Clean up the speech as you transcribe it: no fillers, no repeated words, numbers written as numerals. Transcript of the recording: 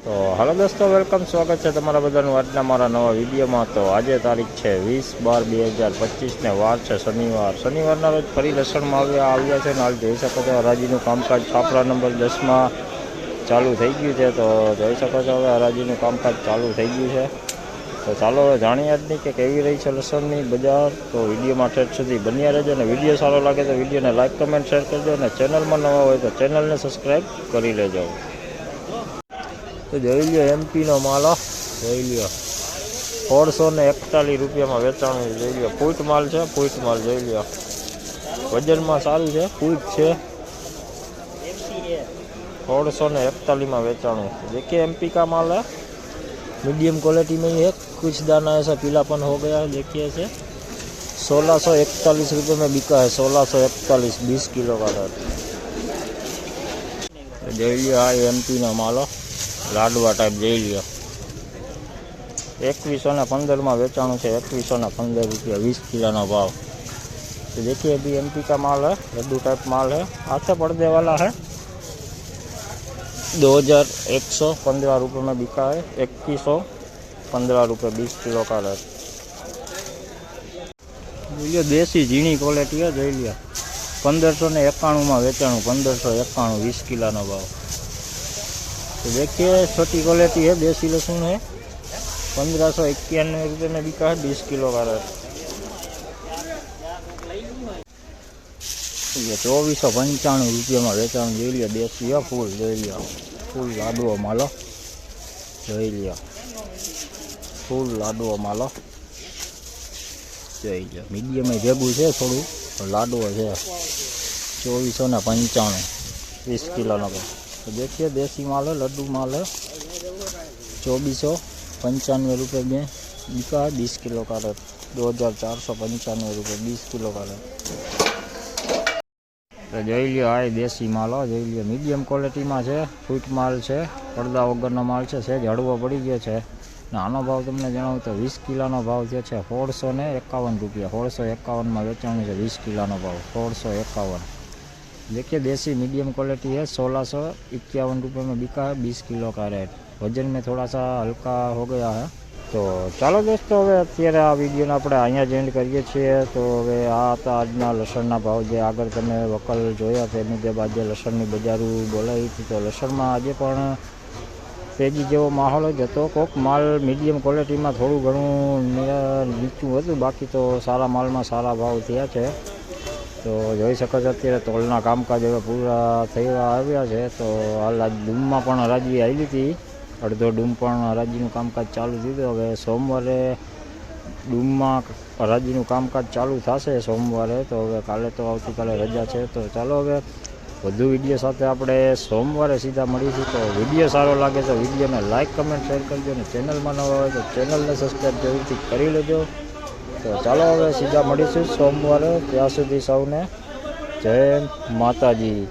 તો હાલો દોસ્તો, વેલકમ, સ્વાગત છે તમારા બધાનું આજના મારા નવા વિડીયોમાં। તો આજે તારીખ છે 20/12/2025 ને વાર છે શનિવારના રોજ ફરી લસણમાં આવ્યા છે ને હાલ જોઈ શકો છો હરાજીનું કામકાજ છાપરા નંબર 10માં ચાલુ થઈ ગયું છે। તો જોઈ શકો છો હવે હરાજીનું કામકાજ ચાલુ થઈ ગયું છે। તો ચાલો હવે જાણીએ આજની કે કેવી રહી છે લસણની બજાર। તો વિડીયોમાં ઠેઠ સુધી બન્યા રહેજો અને વિડીયો સારો લાગે તો વિડીયોને લાઇક, કમેન્ટ, શેર કરજો અને ચેનલમાં નવા હોય તો ચેનલને સબસ્ક્રાઈબ કરી લેજો। તો જોઈ લ્યો એમપીનો માલ, જોઈ લ્યો 1641 રૂપિયામાં વેચાણું। જોઈ લ્યો ફૂટ માલ છે, ફૂટ માલ જોઈ લ્યો, વજનમાં સારું છે, ફૂટ છે, 1641 में वेचाणु। देखिए एमपी का माल है, मीडियम क्वालिटी में ही है, कुछ दाना ऐसा पीलापन हो गया है। देखिए ऐसे 1641 रुपये में बिका है, 1641 20 किलो का था। જોઈ લ્યો આ એમપીનો માલો લાડવા ટાઈપ જોઈ લ્યો, 2115 વેચાણું છે, 2115 रुपया 20 किलो भाव। तो देखिए अभी एमपी का माल है, लड्डू टाइप माल है, हाथ से पड़ने वाला है। 2115 रुपये में बिका है, 2115 रुपये 20 किलो का रेट। જોઈ દેશી ઝીણી ક્વોલિટી है, જોઈ લ્યો 1591 में વેચાણું, 1591 20 किलो भाव। तो देखिए छोटी क्वालिटी है, देसी लहसुन है, 1591 रुपये में बिका है, 20 किलो का रेट। ये 2495 रुपये में वेचाणुं। જોઈ લ્યો દેશી है, फूल જોઈ લ્યો, फूल लाडવો मालो જોઈ લ્યો, फूल लाडવો मालो જોઈ લ્યો, मीडियम में भेगू है थोड़ू, लाडવો है, 2495 20 किलो का। तो देखिए देसी माल है, लड्डू माल है, 2495 रुपये में बिका है, 20 किलो का रेट, 2495 रुपये 20 किलो का रेट। तो જોઈ લ્યો આ દેશી માલ, જોઈ લ્યો મીડિયમ ક્વોલિટીમાં છે, ફૂટ માલ છે, પડદા વગરનો માલ છે, સહેજ હળવો પડી ગયો છે। આનો ભાવ તમને જણાવું તો 20 કિલોનો ભાવ થયો છે 1651 रुपया, 1651 में વેચાણું છે, 20 કિલોનો ભાવ 1651। देखिए देसी मीडियम क्वालिटी है, 1651 रुपये में बिका है, 20 किलो का रेट। वजन में थोड़ा सा हल्का हो गया है। तो ચાલો દોસ્તો હવે અત્યારે આ વિડીયોને આપણે અહીંયા જ એન્ડ કરીએ છીએ। તો હવે આ હતા આજના લસણના ભાવ, જે આગળ તમે વકલ જોયા તે મુજબ આજે લસણની બજારું બોલાવી હતી। તો લસણમાં આજે પણ તેજી જેવો માહોલ જ હતો, કોક માલ મીડિયમ ક્વોલિટીમાં થોડું ઘણું નીચું હતું, બાકી તો સારા માલમાં સારા ભાવ થયા છે। તો જોઈ શકો છો અત્યારે તોલના કામકાજ હવે પૂરા થયા આવ્યા છે। તો હાલ આજ ડૂમમાં પણ હરાજી આવી હતી, અડધો ડૂમ પણ હરાજીનું કામકાજ ચાલુ થયું। હવે સોમવારે ડૂમમાં હરાજીનું કામકાજ ચાલુ થશે સોમવારે। તો હવે કાલે તો આવતીકાલે રજા છે। તો ચાલો હવે વધુ વિડીયો સાથે આપણે સોમવારે સીધા મળીશું। તો વિડીયો સારો લાગે તો વિડીયોને લાઇક, કમેન્ટ, શેર કરજો અને ચેનલમાં નવા હોય તો ચેનલને સબસ્ક્રાઈબ જરૂરથી કરી લેજો। તો ચાલો હવે સીધા મળીશું સોમવારે, ત્યાં સુધી સૌને જય માતાજી।